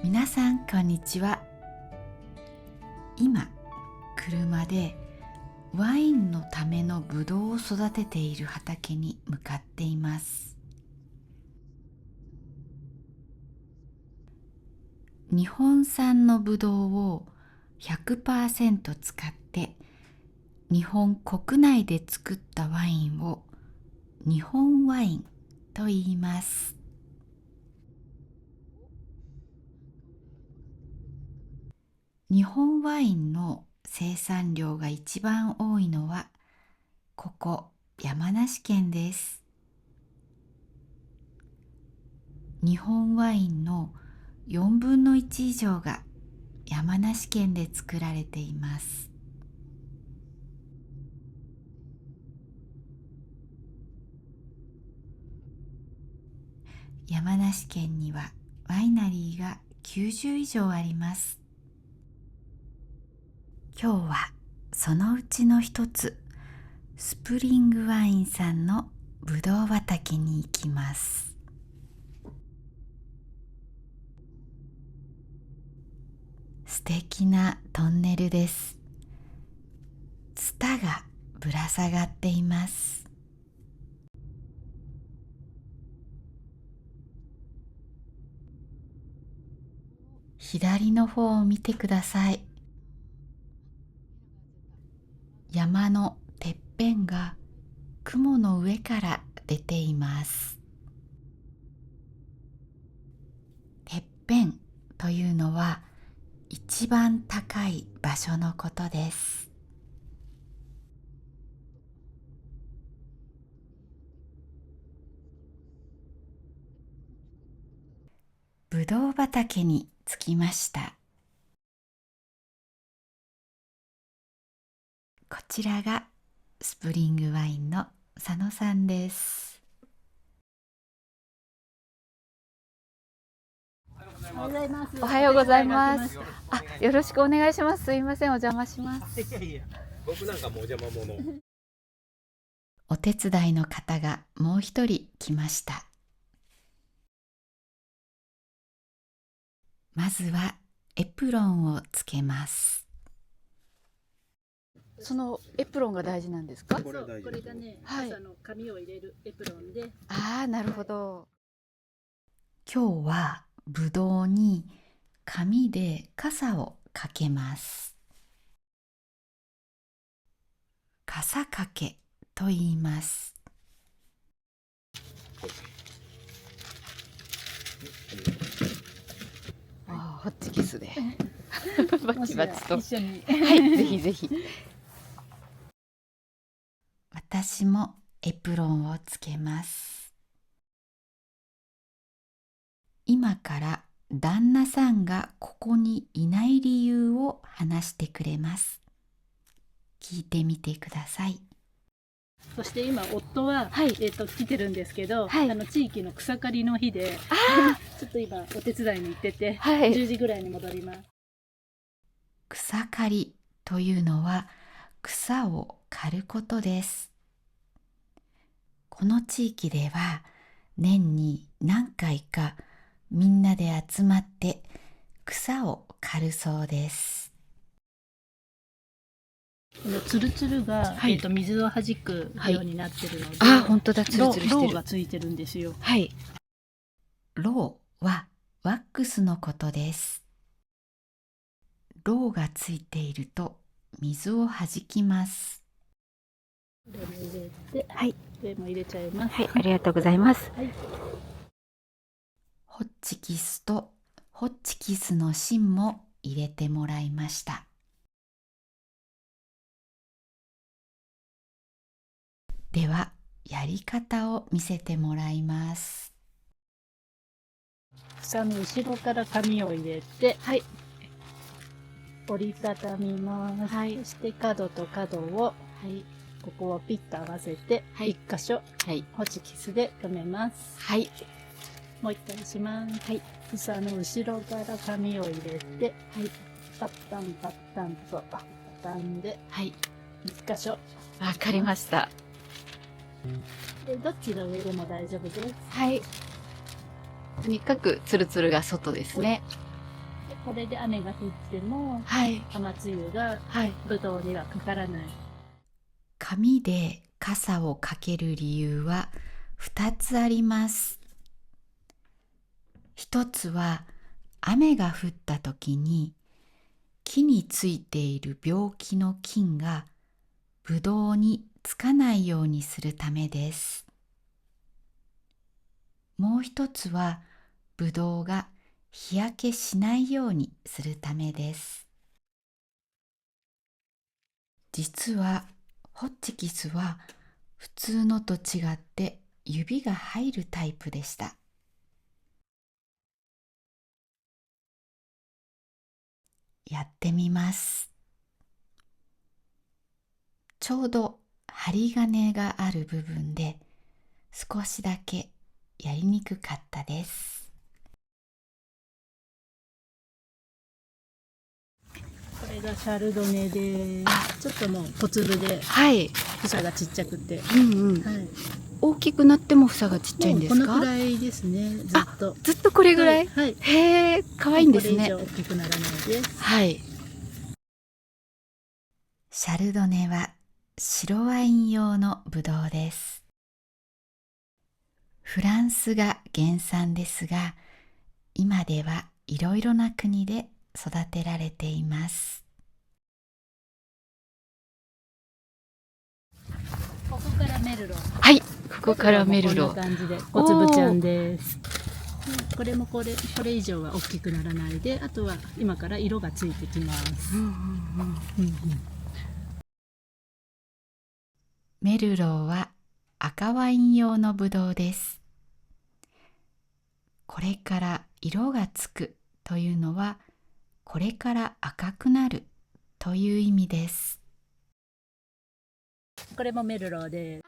皆さんこんにちは。今車でワインのためのブドウを育てている畑に向かっています。日本産のブドウを 100% 使って日本国内で作ったワインを日本ワインと言います。日本ワインの生産量が一番多いのはここ山梨県です。日本ワインの4分の1以上が山梨県で作られています。山梨県にはワイナリーが90以上あります。今日はそのうちの一つ、スプリングワインさんのぶどう畑に行きます。素敵なトンネルです。ツタがぶら下がっています。左の方を見てください。山のてっぺんが雲の上から出ています。てっぺんというのは一番高い場所のことです。ぶどう畑に着きました。こちらがスプリングワインの佐野さんです。おはようございます。おはようございます。よろしくお願いします。すいません、お邪魔します。いやいや、僕なんかもうお邪魔者。お手伝いの方がもう一人来ました。まずはエプロンをつけます。そのエプロンが大事なんですか？これがね、はい朝の紙を入れるエプロンで。ああ、なるほど。今日はぶどうに紙で傘をかけます。傘かけと言います。ああ、ホッチキスでバチバチと。一緒に。はい、ぜひぜひ。私もエプロンをつけます。今から旦那さんがここにいない理由を話してくれます。聞いてみてください。そして今夫は、来てるんですけど、はい地域の草刈りの日で、ちょっと今お手伝いに行ってて、はい10時ぐらいに戻ります。草刈りというのは草を刈ることです。この地域では年に何回かみんなで集まって草を刈るそうです。このツルツルが、はい水を弾くようになってるので、ああ、本当だ、ツルツルしてる。ロウがついてるんですよ。はい。ロウはワックスのことです。ロウがついていると水を弾きます。これも入れて、はい。これも入れちゃいます。はい、ありがとうございます。はい。ホッチキスとホッチキスの芯も入れてもらいました。ではやり方を見せてもらいます。房の後ろから紙を入れて、折りたたみます。そして角と角を、ここをピッと合わせて、一箇所、ホチキスで留めます。もう一回します。房の後ろから紙を入れて、パッタンパッタンと畳んで、一箇所。わかりました。でどっちの上でも大丈夫です。はい。とにかくツルツルが外ですね。これで雨が降ってもはい。雨露がはい。ぶどうにはかからない。紙で傘をかける理由は2つあります。一つは雨が降った時に木についている病気の菌がぶどうにつかないようにするためです。もう一つはぶどうが日焼けしないようにするためです。実はホッチキスは普通のと違って指が入るタイプでした。やってみます。ちょうど針金がある部分で少しだけやりにくかったです。これがシャルドネで、ちょっともう小粒ではい。房がちっちゃくて、うんうん。はい、大きくなっても房がちっちゃいんですか？もうこのくらいですね、ずっと。ずっとこれぐらい？はい、はい、へえ、可愛いんですね。これ以上大きくならないです。はい。シャルドネは白ワイン用のブドウです。フランスが原産ですが、今ではいろいろな国で育てられています。ここからメルロー。はい。ここからメルロこんな感じで小粒ちゃんです。これもこれ以上は大きくならないで、あとは今から色がついてきます。メルローは赤ワイン用のブドウです。これから色がつくというのは、これから赤くなるという意味です。これもメルローです。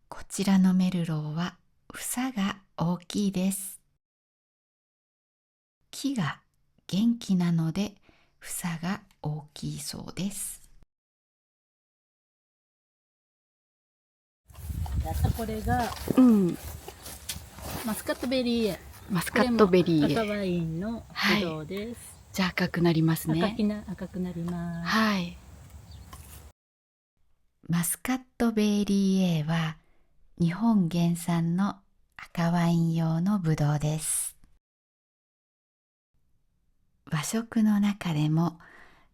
こちらのメルローは房が大きいです。木が元気なので房が大きいそうです。これがうん。マスカットベリーエ。マスカットベリー。赤ワインのブドウです。じゃあ赤くなりますね。赤くなります。はい。マスカットベリー A は日本原産の赤ワイン用のブドウです。和食の中でも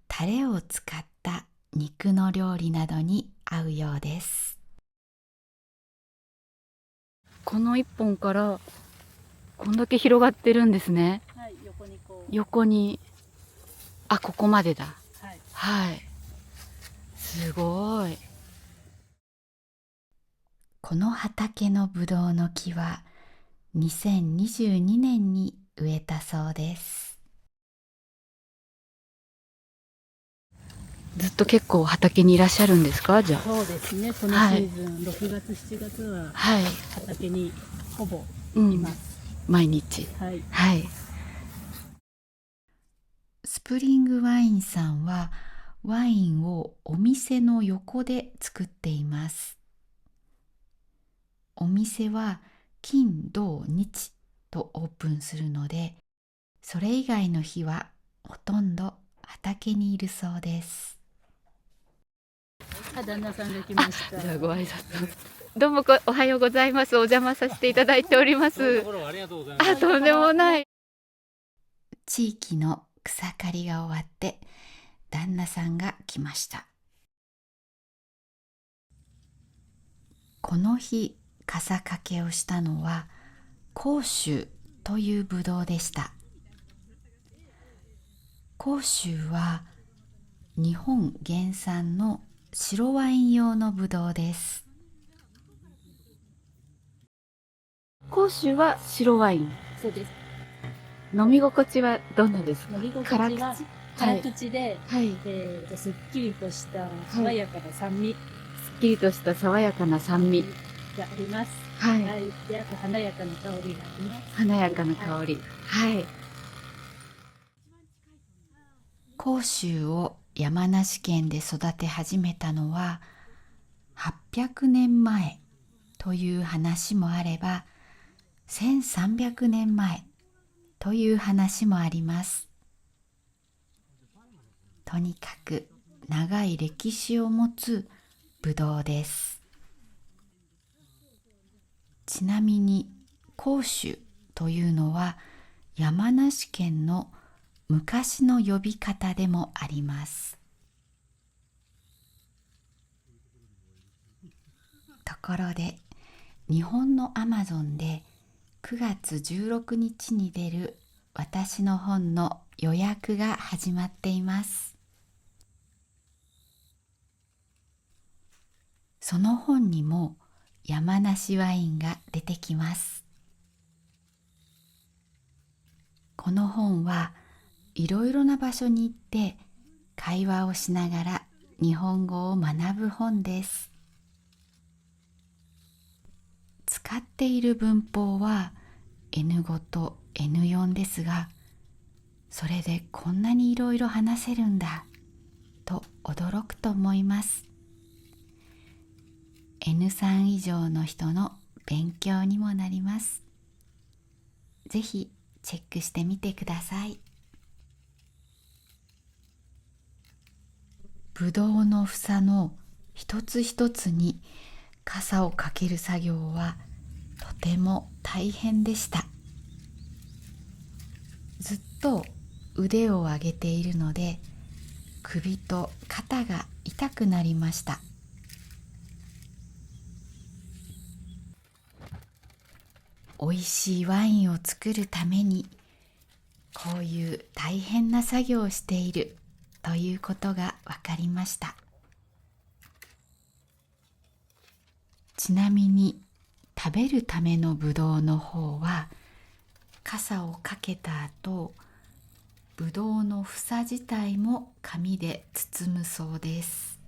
タレを使った肉の料理などに合うようです。この一本からこんだけ広がってるんですね。はい、横にこう。横に。あ、ここまでだ。はい。はい。すごい。この畑のブドウの木は2022年に植えたそうです。ずっと結構畑にいらっしゃるんですか？じゃあ。そうですね。このシーズン、6月7月ははい。畑にほぼいます。毎日。はい。はい。スプリングワインさんはワインをお店の横で作っています。お店は金土日とオープンするので、それ以外の日はほとんど畑にいるそうです。旦那さんが来ました。じゃあご挨拶。どうもおはようございます。お邪魔させていただいております。あ、とんでもない。地域の草刈りが終わって旦那さんが来ました。この日傘掛けをしたのは甲州というブドウでした。甲州は日本原産の白ワイン用のブドウです。甲州は白ワイン。そうです。飲み心地はどんなですか？飲み心地は辛口で、はい。すっきりとした爽やかな酸味すっきりとした爽やかな酸味があります。はい。で、あと華やかな香りがあります。華やかな香り。はい。甲州を山梨県で育て始めたのは800年前という話もあれば1300年前という話もあります。とにかく長い歴史を持つぶどうです。ちなみに甲州というのは山梨県の昔の呼び方でもあります。ところで日本のアマゾンで9月16日に出る私の本の予約が始まっています。その本にも山梨ワインが出てきます。この本はいろいろな場所に行って会話をしながら日本語を学ぶ本です。使っている文法は N5 と N4 ですが、それでこんなにいろいろ話せるんだと驚くと思います。N3 以上の人の勉強にもなります。ぜひチェックしてみてください。ぶどうの房の一つ一つに傘をかける作業はとても大変でした。ずっと腕を上げているので首と肩が痛くなりました。おいしいワインを作るためにこういう大変な作業をしているということが分かりました。ちなみに食べるためのぶどうの方は傘をかけた後、ぶどうの房自体も紙で包むそうです。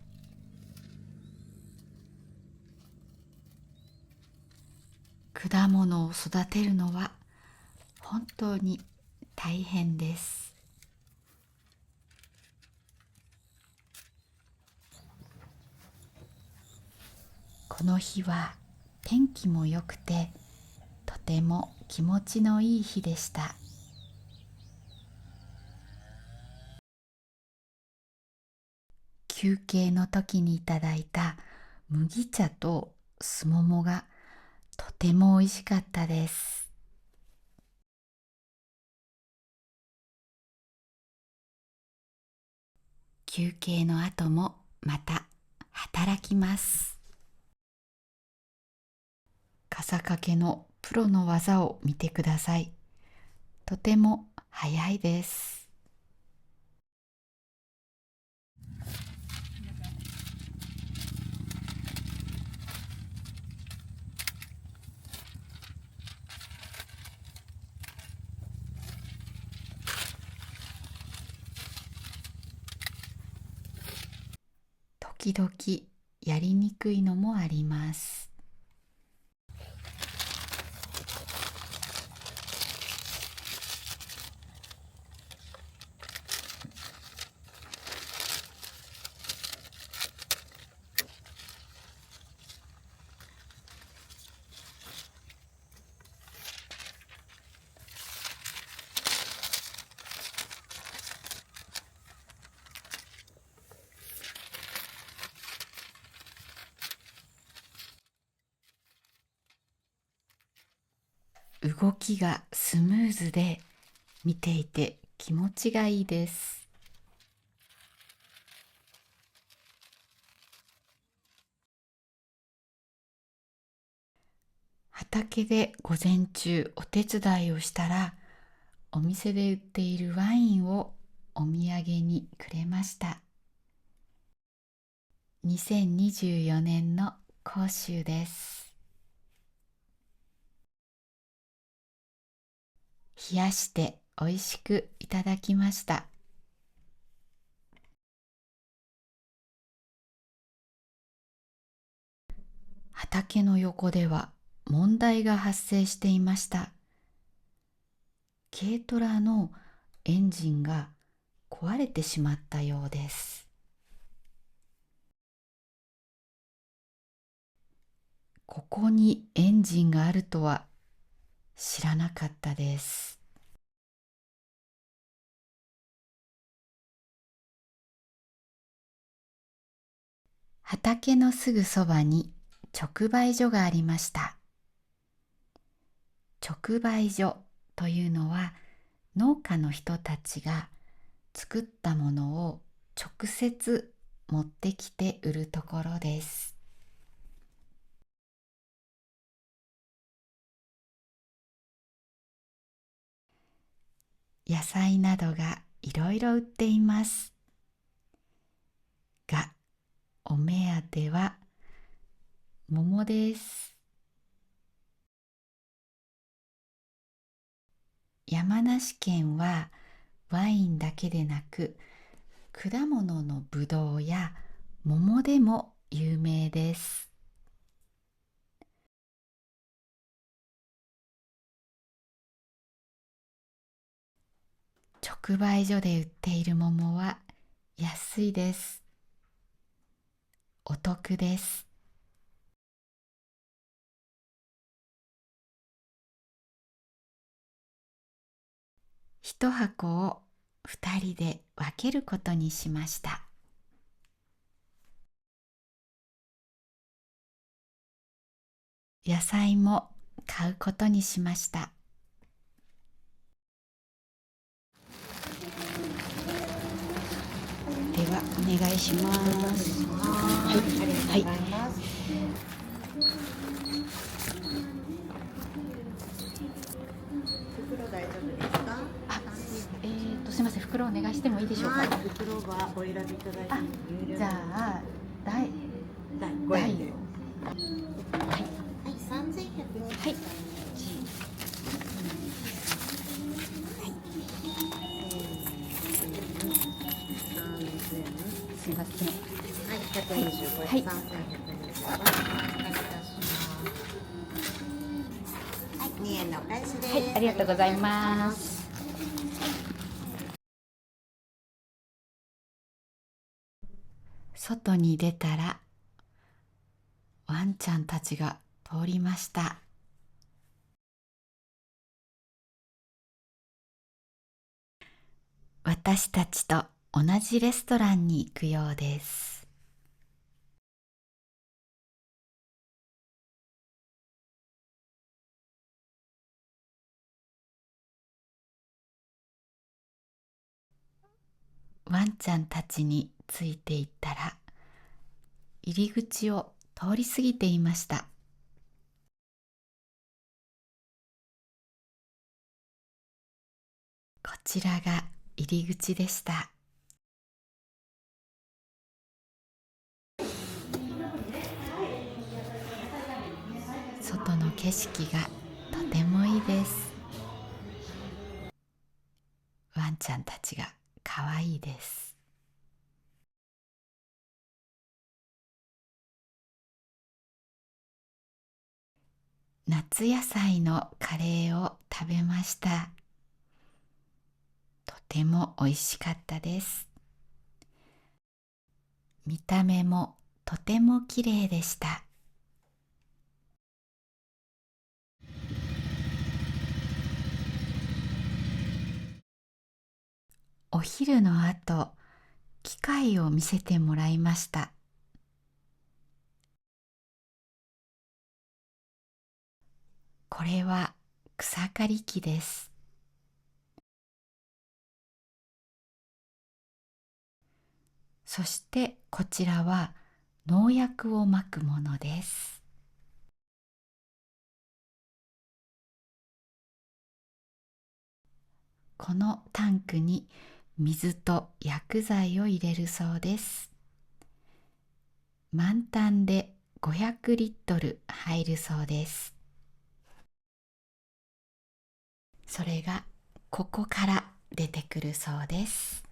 果物を育てるのは本当に大変です。この日は天気も良くてとても気持ちのいい日でした。休憩の時にいただいた麦茶とすももがとても美味しかったです。休憩の後もまた働きます。傘掛けのプロの技を見てください。とても早いです。時々やりにくいのもあります。動きがスムーズで見ていて気持ちがいいです。畑で午前中お手伝いをしたらお店で売っているワインをお土産にくれました。2024年の甲州です。冷やして美味しくいただきました。畑の横では問題が発生していました。軽トラのエンジンが壊れてしまったようです。ここにエンジンがあるとは知らなかったです。畑のすぐそばに直売所がありました。直売所というのは、農家の人たちが作ったものを直接持ってきて売るところです。野菜などがいろいろ売っています。が、お目当ては桃です。山梨県はワインだけでなく、果物のぶどうや桃でも有名です。直売所で売っている桃は安いです。お得です。一箱を2人で分けることにしました。野菜も買うことにしました。ではお願いします。はい、はい。すみません、袋お願いしてもいいでしょうか。袋はお選びいただいて有料じゃあ、大5円で。はい、はい、3100。はい。すみません。はい、125円。はい3125円。お願いいたします。はい、2円のお返しです。はい、ありがとうございます。外に出たら、ワンちゃんたちが通りました。私たちと同じレストランに行くようです。ワンちゃんたちについていったら、入り口を通り過ぎていました。こちらが入り口でした。外の景色がとてもいいです。ワンちゃんたちがかわいいです。夏野菜のカレーを食べました。とても美味しかったです。見た目もとてもきれいでした。お昼の後、機械を見せてもらいました。これは草刈り機です。そしてこちらは農薬をまくものです。このタンクに水と薬剤を入れるそうです。満タンで500リットル入るそうです。それがここから出てくるそうです。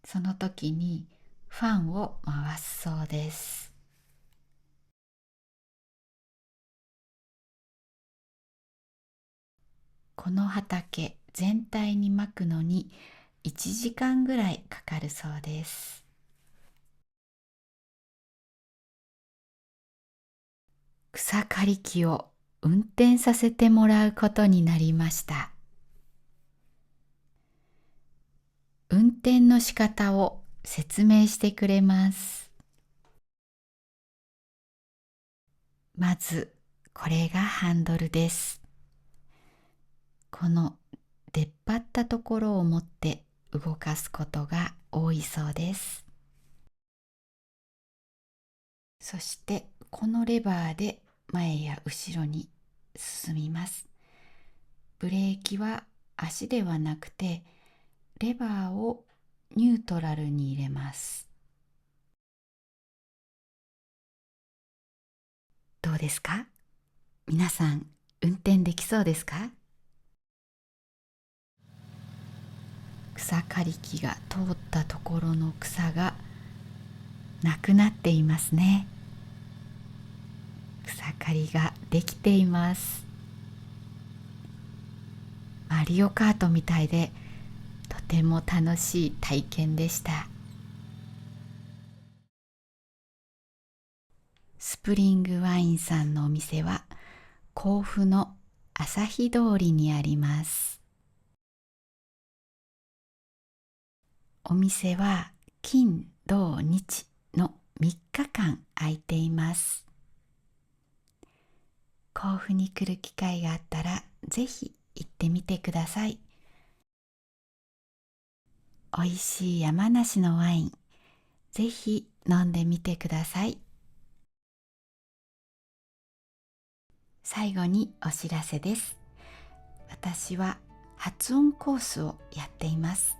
その時にファンを回すそうです。この畑全体にまくのに1時間ぐらいかかるそうです。草刈り機を運転させてもらうことになりました。運転の仕方を説明してくれます。まずこれがハンドルです。この出っ張ったところを持って動かすことが多いそうです。そしてこのレバーで前や後ろに進みます。ブレーキは足ではなくてレバーをニュートラルに入れます。どうですか？皆さん運転できそうですか？草刈り機が通ったところの草がなくなっていますね。草刈りができています。マリオカートみたいでとても楽しい体験でした。スプリングワインさんのお店は甲府の朝日通りにあります。お店は金土日の3日間空いています。甲府に来る機会があったらぜひ行ってみてください。おいしい山梨のワイン、ぜひ飲んでみてください。最後にお知らせです。私は発音コースをやっています。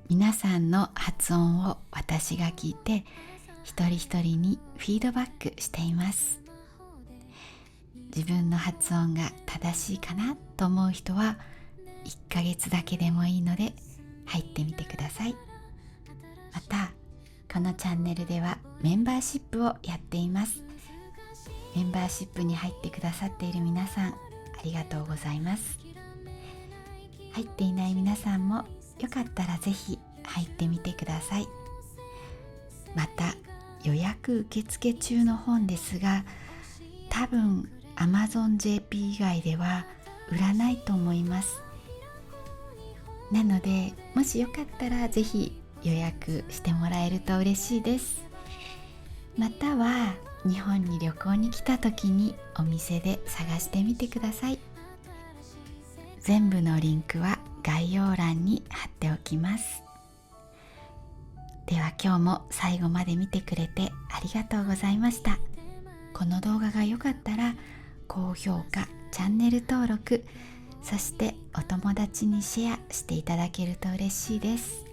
皆さんの発音を私が聞いて一人一人にフィードバックしています。自分の発音が正しいかなと思う人は1ヶ月だけでもいいので入ってみてください。またこのチャンネルではメンバーシップをやっています。メンバーシップに入ってくださっている皆さんありがとうございます。入っていない皆さんもよかったらぜひ入ってみてください。また予約受付中の本ですが、多分 Amazon JP 以外では売らないと思います。なのでもしよかったらぜひ予約してもらえると嬉しいです。または日本に旅行に来た時にお店で探してみてください。全部のリンクは概要欄に貼っておきます。では今日も最後まで見てくれてありがとうございました。この動画が良かったら高評価、チャンネル登録、そしてお友達にシェアしていただけると嬉しいです。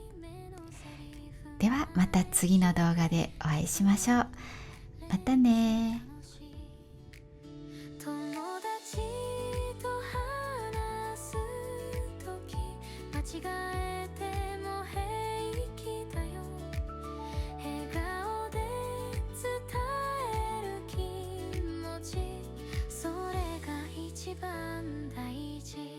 ではまた次の動画でお会いしましょう。またね。友達と話す時間違えても平気だよ。笑顔で伝える気持ち、それが一番大事。